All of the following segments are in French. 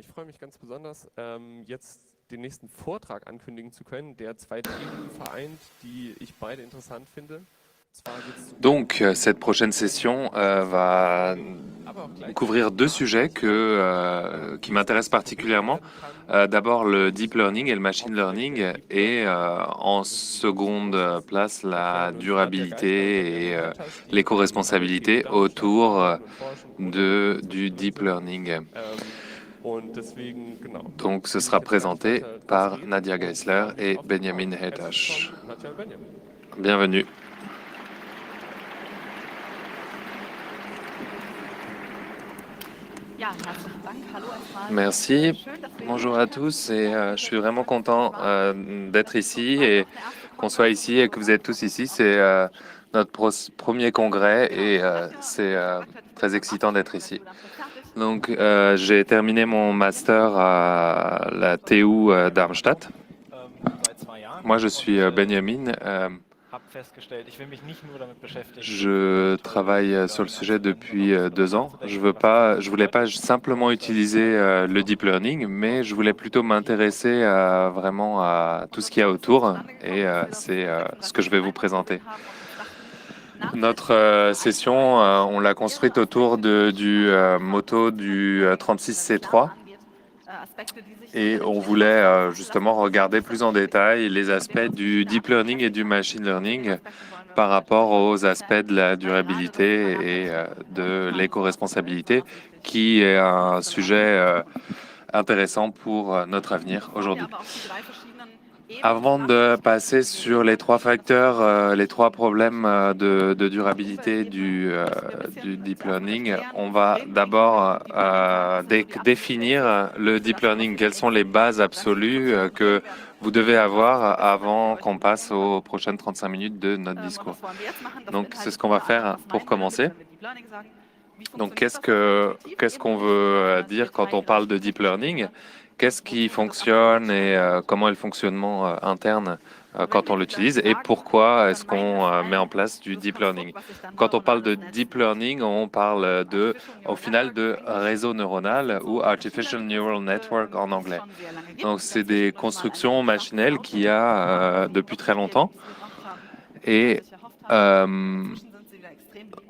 ich freue mich ganz besonders, jetzt den nächsten Vortrag ankündigen zu können, der zwei Themen vereint, die ich beide interessant finde. Donc, cette prochaine session va couvrir deux sujets qui m'intéressent particulièrement. D'abord, le deep learning et le machine learning, et en seconde place, la durabilité et l'éco-responsabilité autour du deep learning. Donc, ce sera présenté par Nadia Geisler et Benjamin Hetash. Bienvenue. Merci, bonjour à tous, et je suis vraiment content d'être ici et qu'on soit ici et que vous êtes tous ici. C'est notre premier congrès et c'est très excitant d'être ici. Donc j'ai terminé mon master à la TU Darmstadt. Moi je suis Benjamin. Je travaille sur le sujet depuis 2 ans. Je voulais pas simplement utiliser le deep learning, mais je voulais plutôt m'intéresser vraiment à tout ce qu'il y a autour, et c'est ce que je vais vous présenter. Notre session, on l'a construite autour du motto du 36C3. Et on voulait justement regarder plus en détail les aspects du deep learning et du machine learning par rapport aux aspects de la durabilité et de l'éco-responsabilité, qui est un sujet intéressant pour notre avenir aujourd'hui. Avant de passer sur les 3 facteurs, les 3 problèmes de durabilité du deep learning, on va d'abord définir le deep learning. Quelles sont les bases absolues que vous devez avoir avant qu'on passe aux prochaines 35 minutes de notre discours. Donc, c'est ce qu'on va faire pour commencer. Donc, qu'est-ce qu'on veut dire quand on parle de deep learning? Qu'est-ce qui fonctionne et comment est le fonctionnement interne quand on l'utilise, et pourquoi est-ce qu'on met en place du deep learning? Quand on parle de deep learning, on parle au final de réseau neuronal, ou artificial neural network en anglais. Donc c'est des constructions machinelles qu'il y a depuis très longtemps, et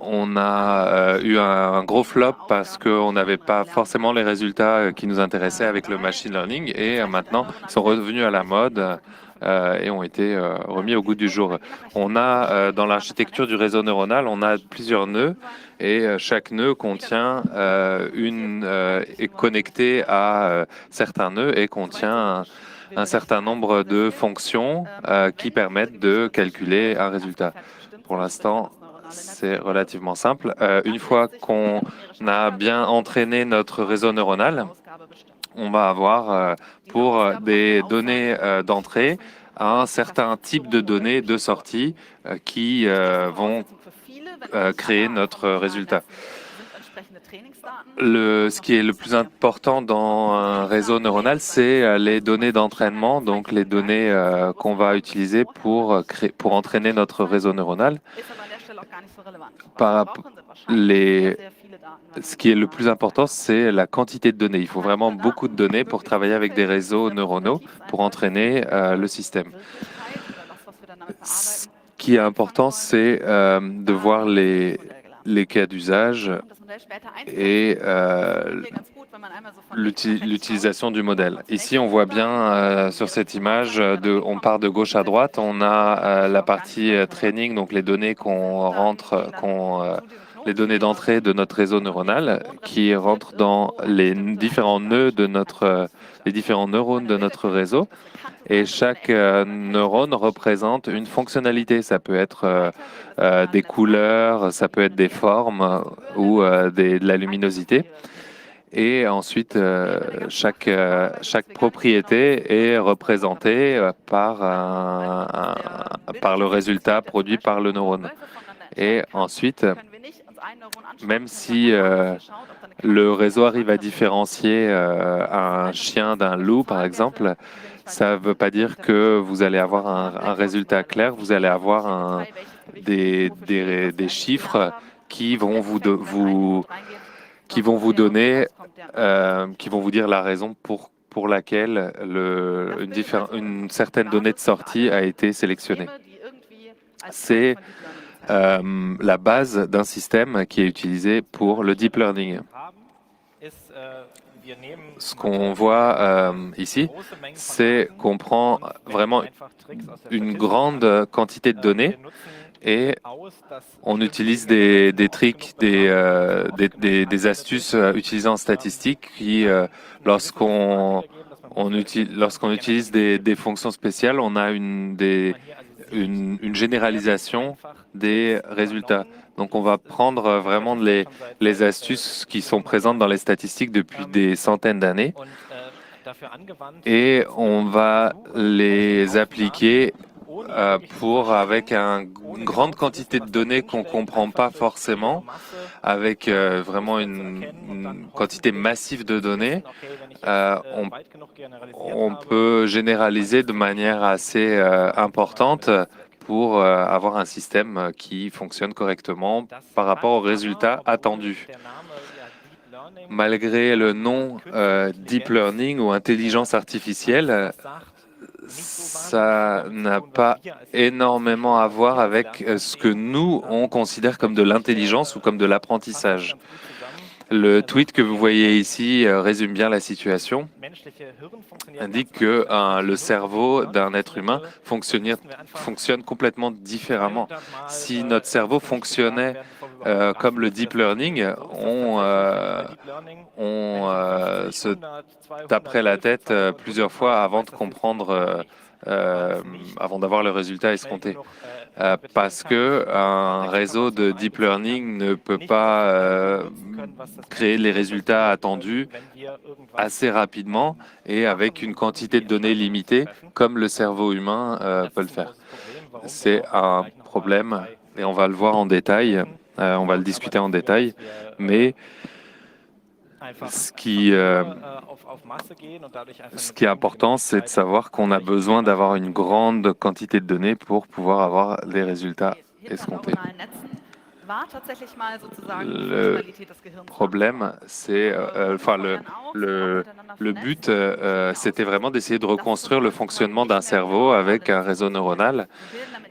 on a eu un gros flop parce qu'on n'avait pas forcément les résultats qui nous intéressaient avec le machine learning, et maintenant ils sont revenus à la mode et ont été remis au goût du jour. On a dans l'architecture du réseau neuronal, on a plusieurs nœuds, et chaque nœud contient est connecté à certains nœuds et contient un certain nombre de fonctions qui permettent de calculer un résultat. Pour l'instant, c'est relativement simple. Une fois qu'on a bien entraîné notre réseau neuronal, on va avoir pour des données d'entrée un certain type de données de sortie qui vont créer notre résultat. Ce qui est le plus important dans un réseau neuronal, c'est les données d'entraînement, donc les données qu'on va utiliser pour entraîner notre réseau neuronal. Ce qui est le plus important, c'est la quantité de données. Il faut vraiment beaucoup de données pour travailler avec des réseaux neuronaux, pour entraîner le système. Ce qui est important, c'est de voir les cas d'usage et l'utilisation du modèle. Ici, on voit bien sur cette image, on part de gauche à droite. On a la partie training, donc les données les données d'entrée de notre réseau neuronal, qui rentrent dans les différents nœuds les différents neurones de notre réseau. Et chaque neurone représente une fonctionnalité. Ça peut être des couleurs, ça peut être des formes ou de la luminosité. Et ensuite, chaque propriété est représentée par le résultat produit par le neurone. Et ensuite, même si le réseau arrive à différencier un chien d'un loup, par exemple, ça ne veut pas dire que vous allez avoir un résultat clair. Vous allez avoir des chiffres qui vont qui vont vous donner, qui vont vous dire la raison pour laquelle une certaine donnée de sortie a été sélectionnée. C'est la base d'un système qui est utilisé pour le deep learning. Ce qu'on voit ici, c'est qu'on prend vraiment une grande quantité de données et on utilise des tricks, des astuces utilisées en statistique qui, lorsqu'on utilise des fonctions spéciales, on a une généralisation des résultats. Donc on va prendre vraiment les astuces qui sont présentes dans les statistiques depuis des centaines d'années et on va les appliquer avec une grande quantité de données qu'on ne comprend pas forcément, avec vraiment une quantité massive de données. On peut généraliser de manière assez importante pour avoir un système qui fonctionne correctement par rapport aux résultats attendus. Malgré le nom Deep Learning ou intelligence artificielle, ça n'a pas énormément à voir avec ce que nous, on considère comme de l'intelligence ou comme de l'apprentissage. Le tweet que vous voyez ici résume bien la situation, indique que le cerveau d'un être humain fonctionne complètement différemment. Si notre cerveau fonctionnait comme le deep learning, on se taperait la tête plusieurs fois avant de comprendre, avant d'avoir le résultat escompté. Parce que un réseau de deep learning ne peut pas créer les résultats attendus assez rapidement et avec une quantité de données limitée comme le cerveau humain peut le faire. C'est un problème et on va le voir en détail, on va le discuter en détail, mais ce qui est important, c'est de savoir qu'on a besoin d'avoir une grande quantité de données pour pouvoir avoir les résultats escomptés. Le problème, c'est, le but, c'était vraiment d'essayer de reconstruire le fonctionnement d'un cerveau avec un réseau neuronal.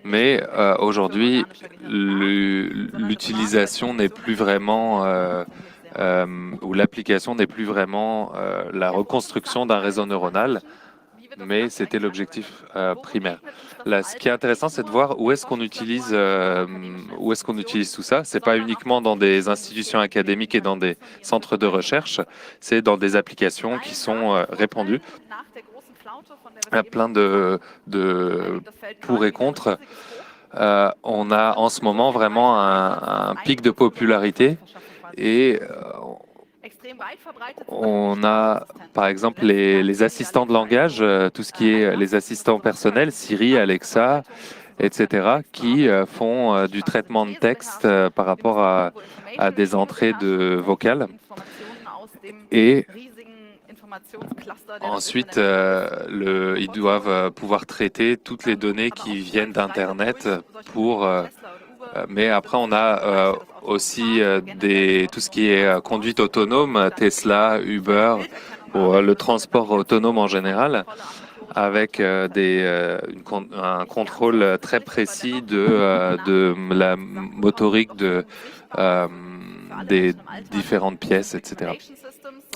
Mais aujourd'hui, l'utilisation n'est plus vraiment, ou l'application n'est plus vraiment la reconstruction d'un réseau neuronal, mais c'était l'objectif primaire. Là, ce qui est intéressant, c'est de voir où est-ce qu'on utilise tout ça. C'est pas uniquement dans des institutions académiques et dans des centres de recherche, c'est dans des applications qui sont répandues. Il y a plein de pour et contre. On a en ce moment vraiment un pic de popularité et on a, par exemple, les assistants de langage, tout ce qui est les assistants personnels, Siri, Alexa, etc., qui font du traitement de texte par rapport à des entrées de vocales. Et ensuite, ils doivent pouvoir traiter toutes les données qui viennent d'Internet mais après, on a aussi tout ce qui est conduite autonome, Tesla, Uber, ou le transport autonome en général, avec un contrôle très précis de la motorique des différentes pièces, etc.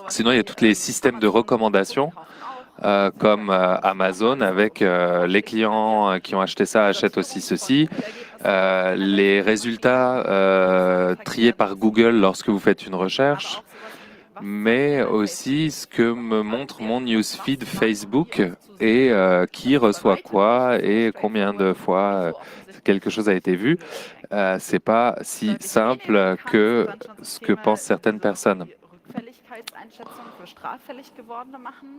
Sinon, il y a tous les systèmes de recommandation, comme Amazon, avec les clients qui ont acheté ça achètent aussi ceci. Les résultats triés par Google lorsque vous faites une recherche, mais aussi ce que me montre mon newsfeed Facebook et qui reçoit quoi et combien de fois quelque chose a été vu. C'est pas si simple que ce que pensent certaines personnes.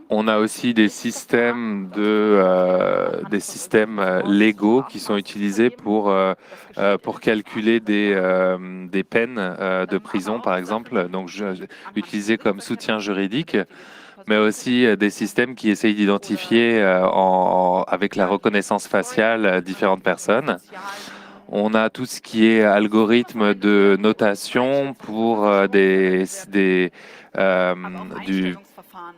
On a aussi des systèmes légaux qui sont utilisés pour calculer des peines de prison, par exemple, donc utilisés comme soutien juridique, mais aussi des systèmes qui essayent d'identifier avec la reconnaissance faciale différentes personnes. On a tout ce qui est algorithme de notation pour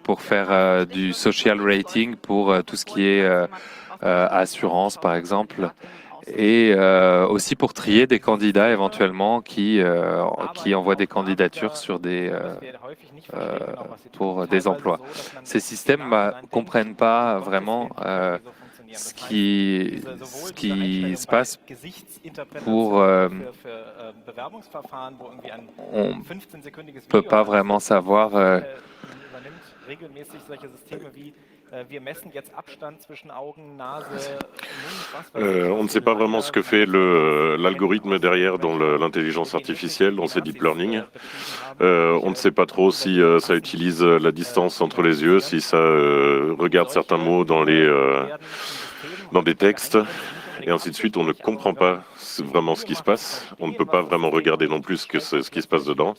pour faire du social rating pour tout ce qui est assurance, par exemple, et aussi pour trier des candidats éventuellement qui envoient des candidatures sur pour des emplois. Ces systèmes comprennent pas vraiment ce qui se passe pour... on peut pas vraiment savoir on ne sait pas vraiment ce que fait l'algorithme derrière dans l'intelligence artificielle, dans ces deep learning. On ne sait pas trop si ça utilise la distance entre les yeux, si ça regarde certains mots dans des textes, et ainsi de suite. On ne comprend pas vraiment ce qui se passe. On ne peut pas vraiment regarder non plus ce qui se passe dedans.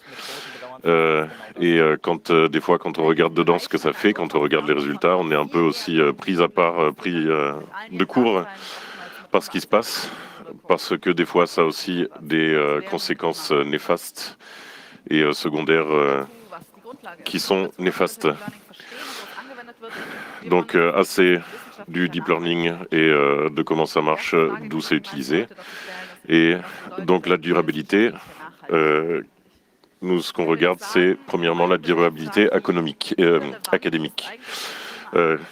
Des fois, quand on regarde dedans ce que ça fait, quand on regarde les résultats, on est un peu aussi pris à part, pris de court par ce qui se passe, parce que des fois, ça a aussi des conséquences néfastes et secondaires qui sont néfastes. Donc, assez du deep learning et de comment ça marche, d'où c'est utilisé. Et donc, la durabilité, nous, ce qu'on regarde, c'est premièrement la durabilité académique.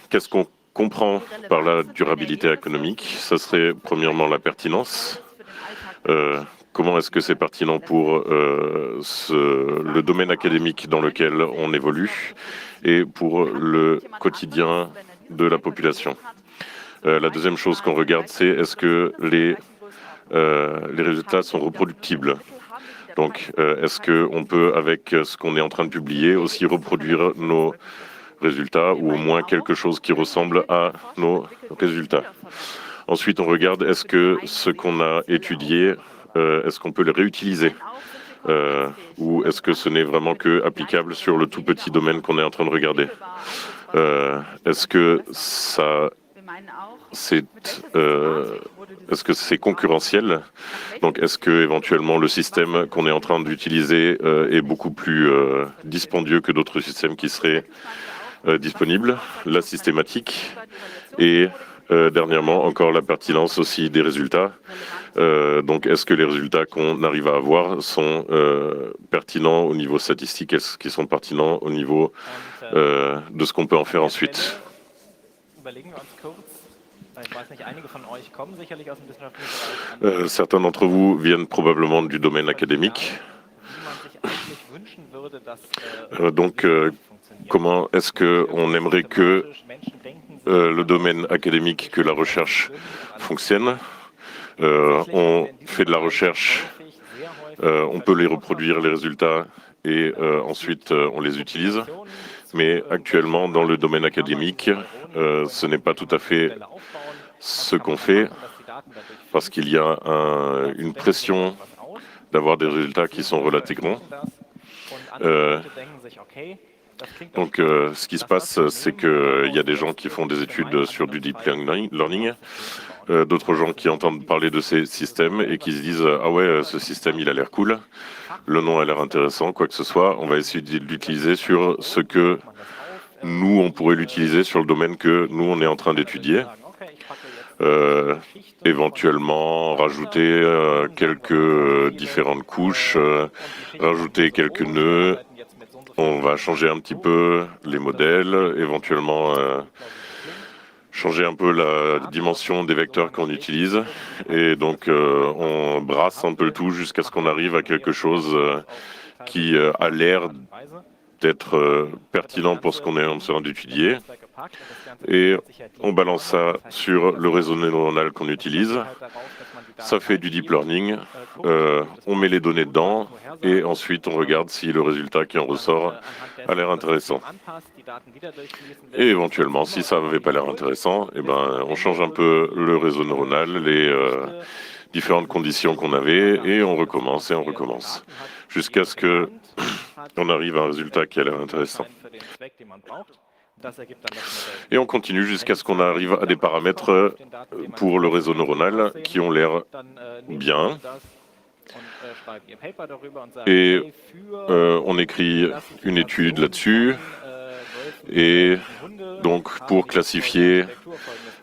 Qu'est-ce qu'on comprend par la durabilité économique? Ça serait premièrement la pertinence. Comment est-ce que c'est pertinent pour le domaine académique dans lequel on évolue et pour le quotidien de la population. La deuxième chose qu'on regarde, c'est est-ce que les résultats sont reproductibles. Donc, est-ce qu'on peut, avec ce qu'on est en train de publier, aussi reproduire nos résultats ou au moins quelque chose qui ressemble à nos résultats. Ensuite, on regarde est-ce que ce qu'on a étudié, est-ce qu'on peut le réutiliser ou est-ce que ce n'est vraiment que applicable sur le tout petit domaine qu'on est en train de regarder. Est-ce que c'est concurrentiel? Donc, est-ce que éventuellement le système qu'on est en train d'utiliser est beaucoup plus dispendieux que d'autres systèmes qui seraient disponibles? La systématique et dernièrement encore la pertinence aussi des résultats. Donc, est-ce que les résultats qu'on arrive à avoir sont pertinents au niveau statistique? Est-ce qu'ils sont pertinents au niveau de ce qu'on peut en faire ensuite? Certains d'entre vous viennent probablement du domaine académique. Donc, comment est-ce qu'on aimerait que le domaine académique, que la recherche fonctionne? On fait de la recherche, on peut les reproduire, les résultats, et ensuite on les utilise. Mais actuellement, dans le domaine académique, ce n'est pas tout à fait ce qu'on fait, parce qu'il y a une pression d'avoir des résultats qui sont relativement. Donc, ce qui se passe, c'est qu'il y a des gens qui font des études sur du deep learning, d'autres gens qui entendent parler de ces systèmes et qui se disent « Ah ouais, ce système, il a l'air cool, le nom a l'air intéressant, quoi que ce soit, on va essayer de l'utiliser sur ce que nous, on pourrait l'utiliser sur le domaine que nous, on est en train d'étudier. » Éventuellement rajouter quelques différentes couches, rajouter quelques nœuds. On va changer un petit peu les modèles, éventuellement changer un peu la dimension des vecteurs qu'on utilise. Et donc, on brasse un peu le tout jusqu'à ce qu'on arrive à quelque chose qui a l'air d'être pertinent pour ce qu'on est en train d'étudier. Et on balance ça sur le réseau neuronal qu'on utilise. Ça fait du deep learning. On met les données dedans et ensuite on regarde si le résultat qui en ressort a l'air intéressant. Et éventuellement, si ça n'avait pas l'air intéressant, eh ben, on change un peu le réseau neuronal, les différentes conditions qu'on avait, et on recommence jusqu'à ce qu'on arrive à un résultat qui a l'air intéressant. Et on continue jusqu'à ce qu'on arrive à des paramètres pour le réseau neuronal qui ont l'air bien. Et on écrit une étude là-dessus. Et donc, pour classifier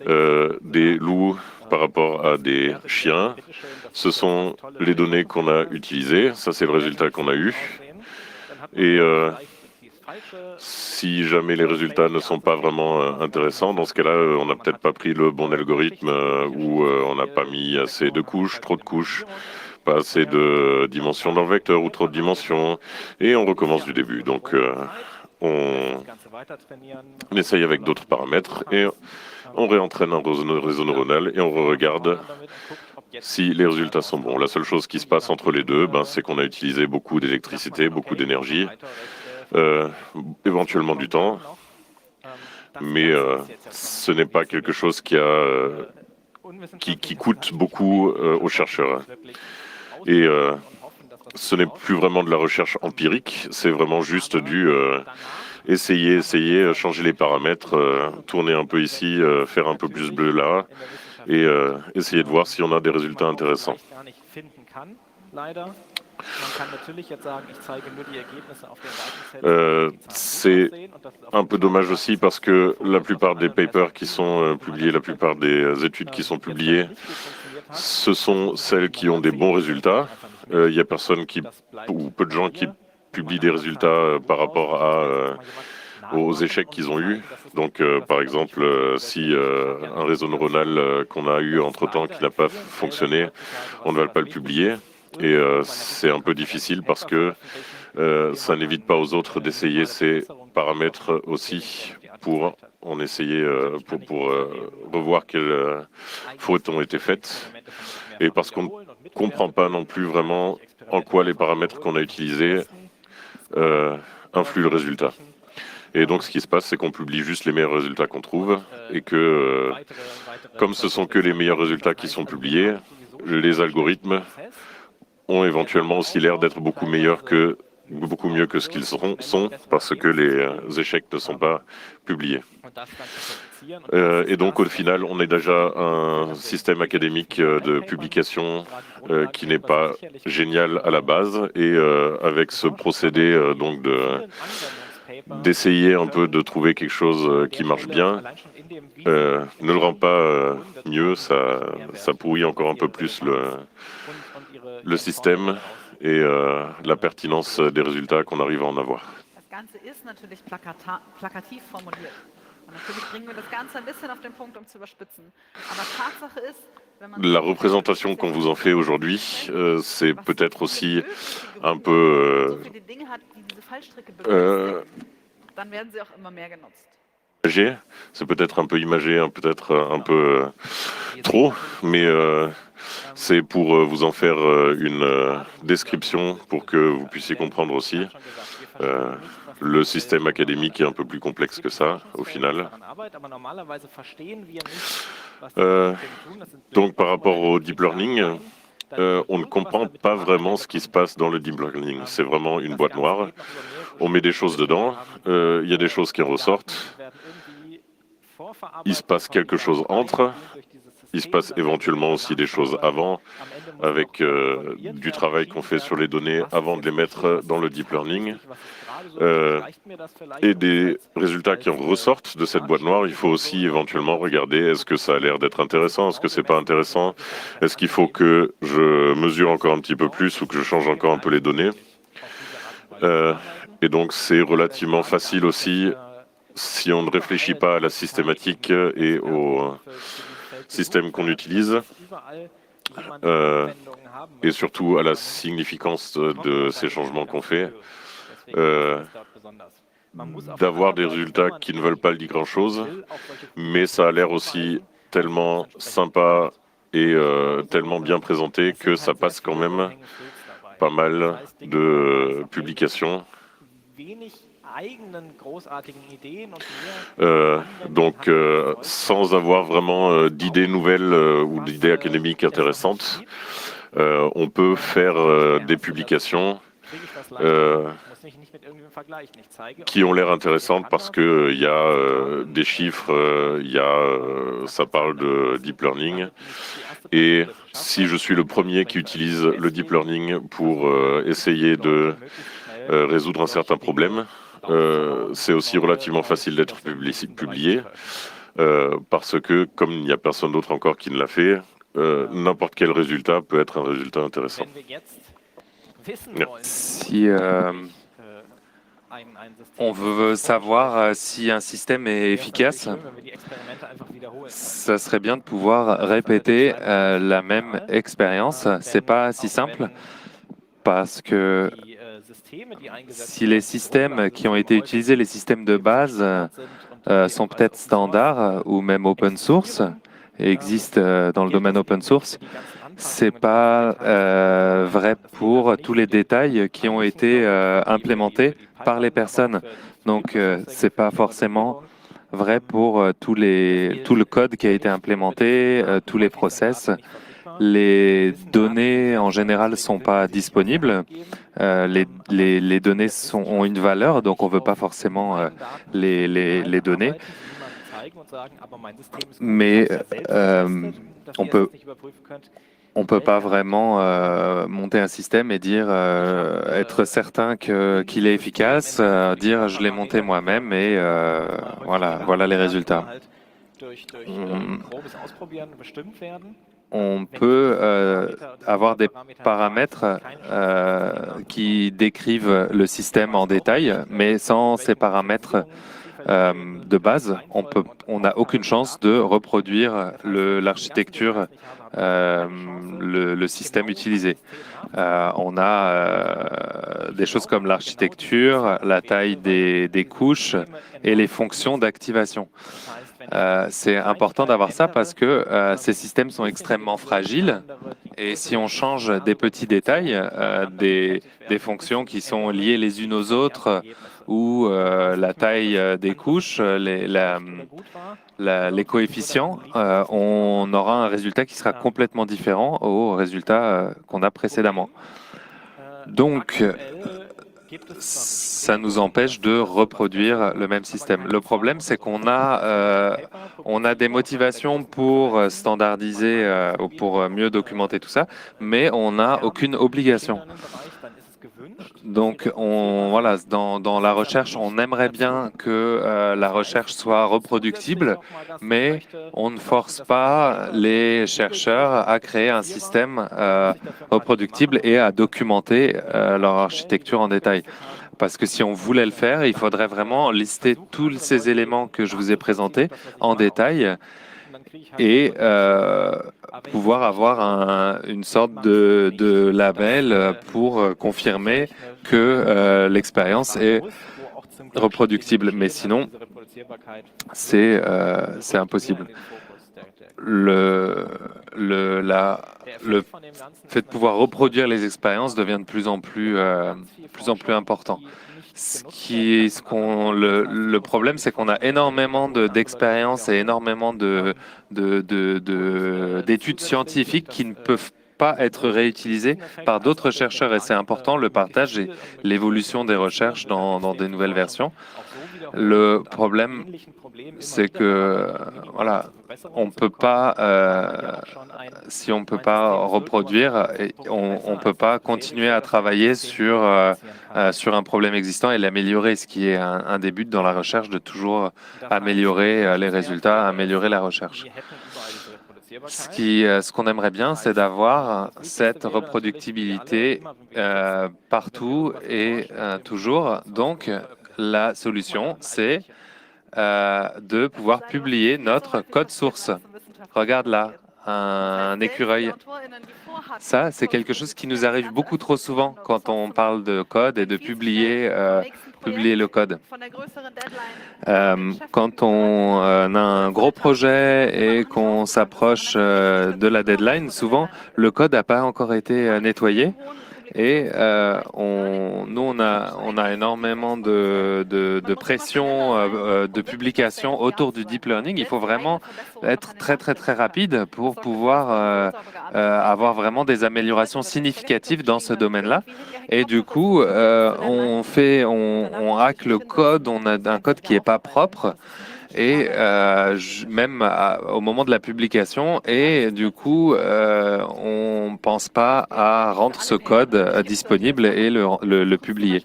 des loups par rapport à des chiens, ce sont les données qu'on a utilisées. Ça, c'est le résultat qu'on a eu. Et si jamais les résultats ne sont pas vraiment intéressants, dans ce cas-là, on n'a peut-être pas pris le bon algorithme ou on n'a pas mis assez de couches, trop de couches, pas assez de dimensions dans le vecteur ou trop de dimensions, et on recommence du début. Donc, on essaye avec d'autres paramètres et on réentraîne un réseau neuronal et on regarde si les résultats sont bons. La seule chose qui se passe entre les deux, c'est qu'on a utilisé beaucoup d'électricité, beaucoup d'énergie, éventuellement du temps, mais ce n'est pas quelque chose qui coûte beaucoup aux chercheurs. Et ce n'est plus vraiment de la recherche empirique, c'est vraiment juste du essayer, changer les paramètres, tourner un peu ici, faire un peu plus bleu là, et essayer de voir si on a des résultats intéressants. C'est un peu dommage aussi parce que la plupart des papers qui sont publiés, la plupart des études qui sont publiées, ce sont celles qui ont des bons résultats. Il y a personne ou peu de gens qui publient des résultats par rapport aux échecs qu'ils ont eus. Donc, par exemple, si un réseau neuronal qu'on a eu entre-temps qui n'a pas fonctionné, on ne va pas le publier. Et c'est un peu difficile parce que ça n'évite pas aux autres d'essayer ces paramètres aussi pour revoir quelles fautes ont été faites. Et parce qu'on ne comprend pas non plus vraiment en quoi les paramètres qu'on a utilisés influent le résultat. Et donc, ce qui se passe, c'est qu'on publie juste les meilleurs résultats qu'on trouve et que, comme ce sont que les meilleurs résultats qui sont publiés, les algorithmes ont éventuellement aussi l'air d'être beaucoup mieux que ce qu'ils sont parce que les échecs ne sont pas publiés. Et donc, au final, on est déjà un système académique de publication qui n'est pas génial à la base. Et avec ce procédé donc d'essayer un peu de trouver quelque chose qui marche bien, ne le rend pas mieux, ça pourrit encore un peu plus le système et la pertinence des résultats qu'on arrive à en avoir. La représentation qu'on vous en fait aujourd'hui, c'est peut-être aussi un peu imagé, c'est peut-être un peu imagé, peut-être un peu trop, mais c'est pour vous en faire une description pour que vous puissiez comprendre aussi. Le système académique est un peu plus complexe que ça, au final. Donc, par rapport au deep learning, on ne comprend pas vraiment ce qui se passe dans le deep learning. C'est vraiment une boîte noire. On met des choses dedans, il y a des choses qui ressortent. Il se passe quelque chose entre. Il se passe éventuellement aussi des choses avant, avec du travail qu'on fait sur les données avant de les mettre dans le deep learning. Et des résultats qui en ressortent de cette boîte noire, il faut aussi éventuellement regarder est-ce que ça a l'air d'être intéressant, est-ce que c'est pas intéressant, est-ce qu'il faut que je mesure encore un petit peu plus ou que je change encore un peu les données. Et donc c'est relativement facile aussi si on ne réfléchit pas à la systématique et au système qu'on utilise, et surtout à la significance de ces changements qu'on fait, d'avoir des résultats qui ne veulent pas dire grand-chose, mais ça a l'air aussi tellement sympa et tellement bien présenté que ça passe quand même pas mal de publications. Donc, sans avoir vraiment d'idées nouvelles ou d'idées académiques intéressantes, on peut faire des publications qui ont l'air intéressantes parce que il y a des chiffres, ça parle de deep learning. Et si je suis le premier qui utilise le deep learning pour essayer de résoudre un certain problème, c'est aussi relativement facile d'être publié parce que comme il n'y a personne d'autre encore qui ne l'a fait, n'importe quel résultat peut être un résultat intéressant. Si on veut savoir si un système est efficace, ça serait bien de pouvoir répéter la même expérience. C'est pas si simple parce que si les systèmes qui ont été utilisés, les systèmes de base, sont peut-être standards ou même open source et existent dans le domaine open source, c'est pas vrai pour tous les détails qui ont été implémentés par les personnes. Donc, c'est pas forcément vrai pour tout le code qui a été implémenté, tous les process. Les données en général sont pas disponibles. Les données ont une valeur, donc on veut pas forcément les donner. Mais on peut pas vraiment monter un système et dire être certain qu'il est efficace, dire je l'ai monté moi-même et voilà les résultats. On peut avoir des paramètres qui décrivent le système en détail, mais sans ces paramètres de base, on n'a aucune chance de reproduire l'architecture, le système utilisé. On a des choses comme l'architecture, la taille des couches et les fonctions d'activation. C'est important d'avoir ça parce que ces systèmes sont extrêmement fragiles et si on change des petits détails, des fonctions qui sont liées les unes aux autres ou la taille des couches, les coefficients, on aura un résultat qui sera complètement différent au résultat qu'on a précédemment. Donc, ça nous empêche de reproduire le même système. Le problème, c'est qu'on a des motivations pour standardiser ou pour mieux documenter tout ça, mais on n'a aucune obligation. Donc, dans la recherche, on aimerait bien que la recherche soit reproductible, mais on ne force pas les chercheurs à créer un système reproductible et à documenter leur architecture en détail. Parce que si on voulait le faire, il faudrait vraiment lister tous ces éléments que je vous ai présentés en détail et pouvoir avoir une sorte de label pour confirmer que l'expérience est reproductible. Mais sinon, c'est impossible. Le fait de pouvoir reproduire les expériences devient de plus en plus important. Le problème, c'est qu'on a énormément d'expériences et énormément d'études scientifiques qui ne peuvent pas être réutilisées par d'autres chercheurs. Et c'est important, le partage et l'évolution des recherches dans des nouvelles versions. Le problème, c'est que on peut pas, si on peut pas reproduire, on peut pas continuer à travailler sur un problème existant et l'améliorer, ce qui est un des buts dans la recherche, de toujours améliorer les résultats, améliorer la recherche. Ce qu'on aimerait bien, c'est d'avoir cette reproductibilité partout et toujours. Donc, la solution, c'est de pouvoir publier notre code source. Regarde là, un écureuil. Ça, c'est quelque chose qui nous arrive beaucoup trop souvent quand on parle de code et de publier le code. Quand on a un gros projet et qu'on s'approche de la deadline, souvent, le code n'a pas encore été nettoyé Et nous, on a énormément de pression de publication autour du deep learning. Il faut vraiment être très, très, très rapide pour pouvoir avoir vraiment des améliorations significatives dans ce domaine-là. Et du coup, on hack le code, on a un code qui n'est pas propre. Et même au moment de la publication, et du coup, on ne pense pas à rendre ce code disponible et le publier.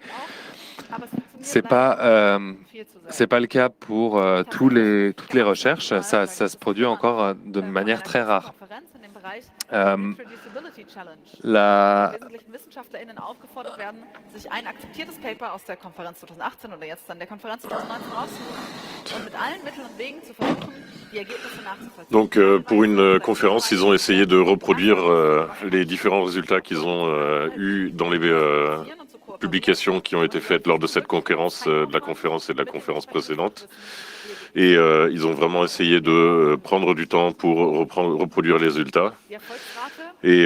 C'est pas le cas pour toutes les recherches. Ça se produit encore de manière très rare. La WissenschaftlerInnen aufgefordert werden, sich ein akzeptiertes Paper aus der Konferenz 2018 oder jetzt dann der Konferenz 2019 rauszusuchen und mit allen Mitteln und Wegen zu versuchen, die Ergebnisse nachzuvollziehen. Donc pour une conférence, ils ont essayé de reproduire les différents résultats qu'ils ont eus dans les publications qui ont été faites lors de cette conférence, de la conférence et de la conférence précédente. Et ils ont vraiment essayé de prendre du temps pour reproduire les résultats. Et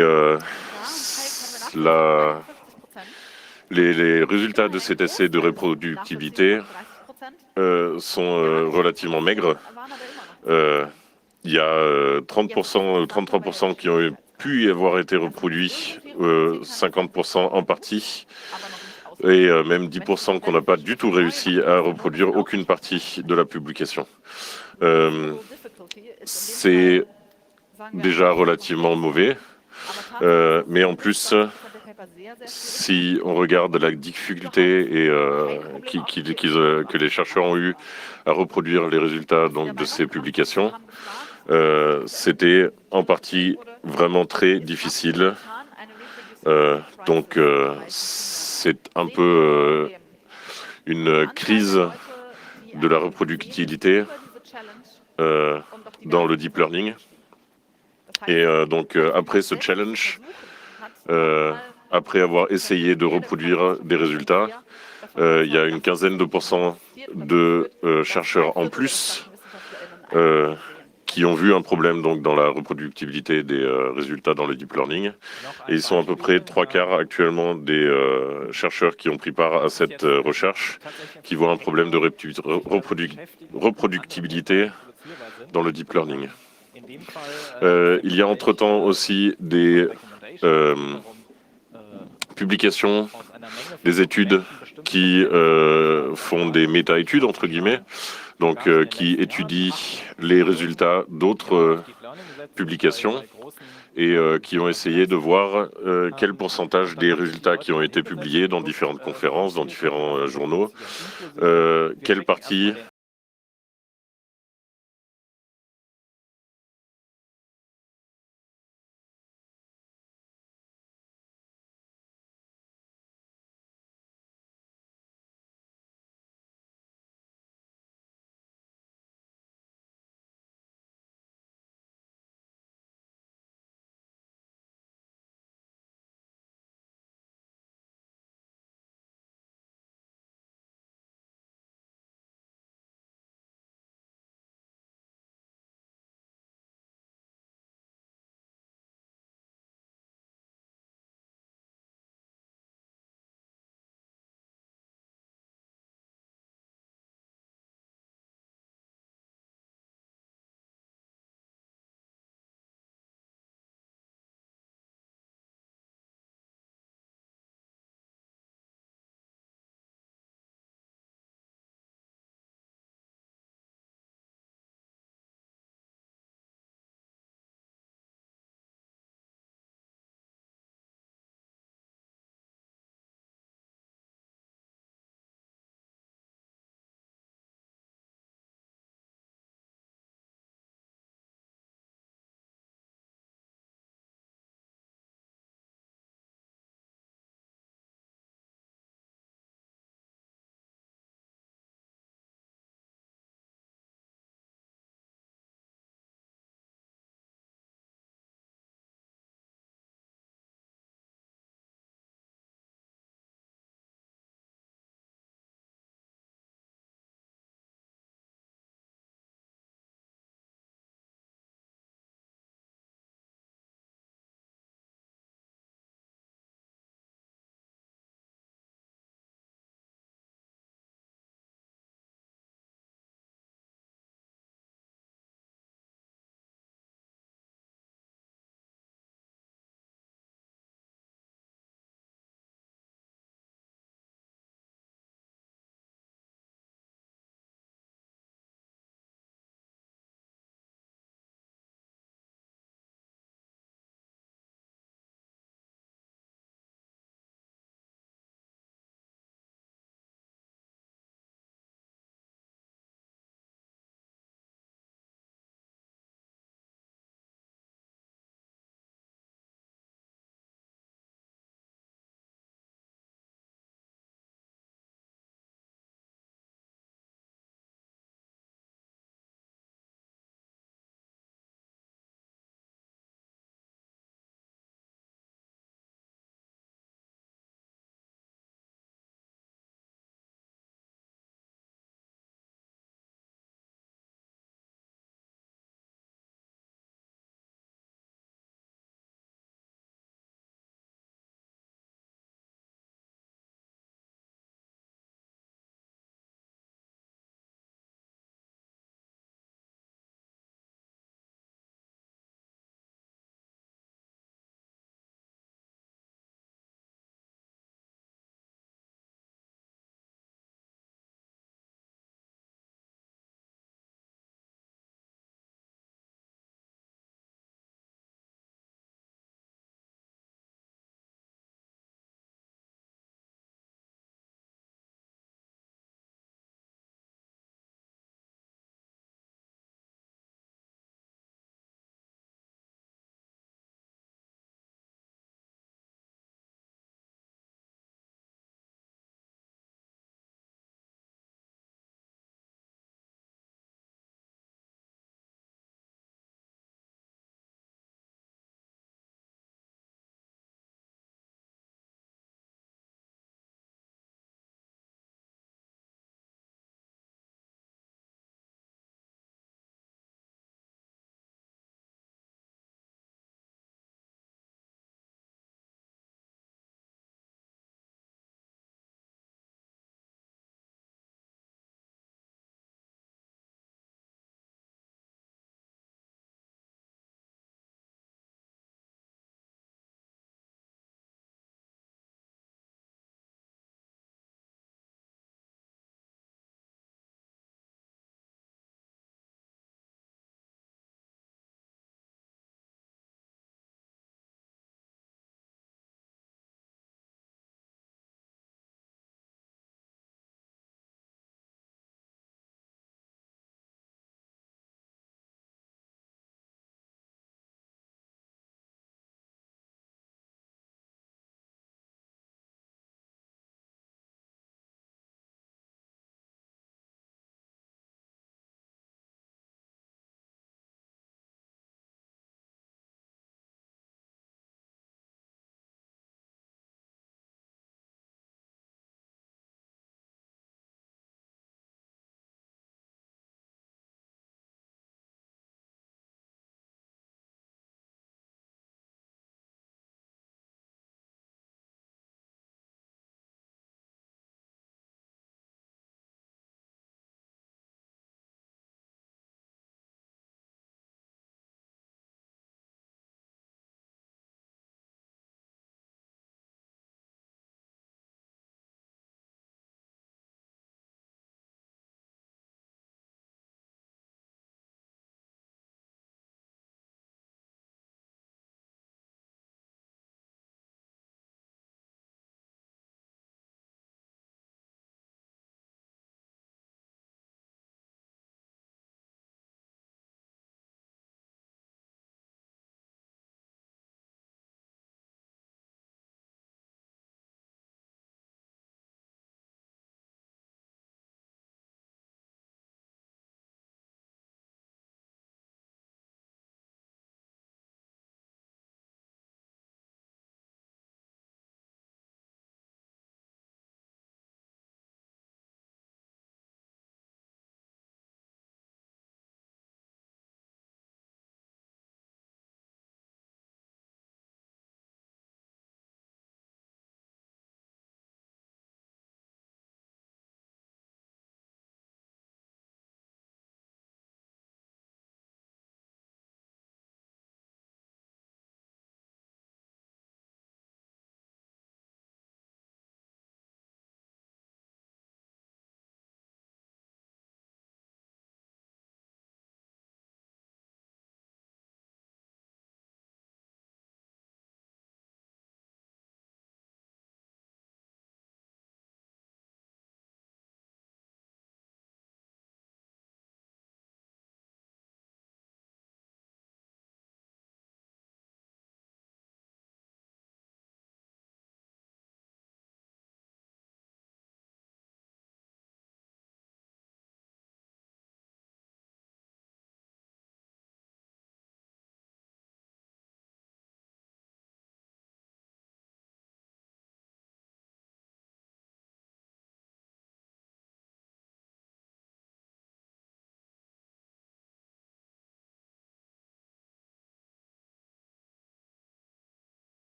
les résultats de cet essai de reproductibilité sont relativement maigres. Il y a 30%, 33% qui ont pu avoir été reproduits, 50% en partie, et même 10% qu'on n'a pas du tout réussi à reproduire aucune partie de la publication. C'est déjà relativement mauvais, mais en plus, si on regarde la difficulté et, que les chercheurs ont eu à reproduire les résultats donc, de ces publications, c'était en partie vraiment très difficile. Donc c'est un peu une crise de la reproductibilité dans le deep learning. Et donc après ce challenge, après avoir essayé de reproduire des résultats, il y a une quinzaine de pourcents de chercheurs en plus qui ont vu un problème donc, dans la reproductibilité des résultats dans le deep learning. Et ils sont à peu près 3/4 actuellement des chercheurs qui ont pris part à cette recherche, qui voient un problème de reproductibilité dans le deep learning. Il y a entre-temps aussi des publications, des études qui font des méta-études, entre guillemets, donc qui étudient les résultats d'autres publications et qui ont essayé de voir quel pourcentage des résultats qui ont été publiés dans différentes conférences, dans différents journaux, quelle partie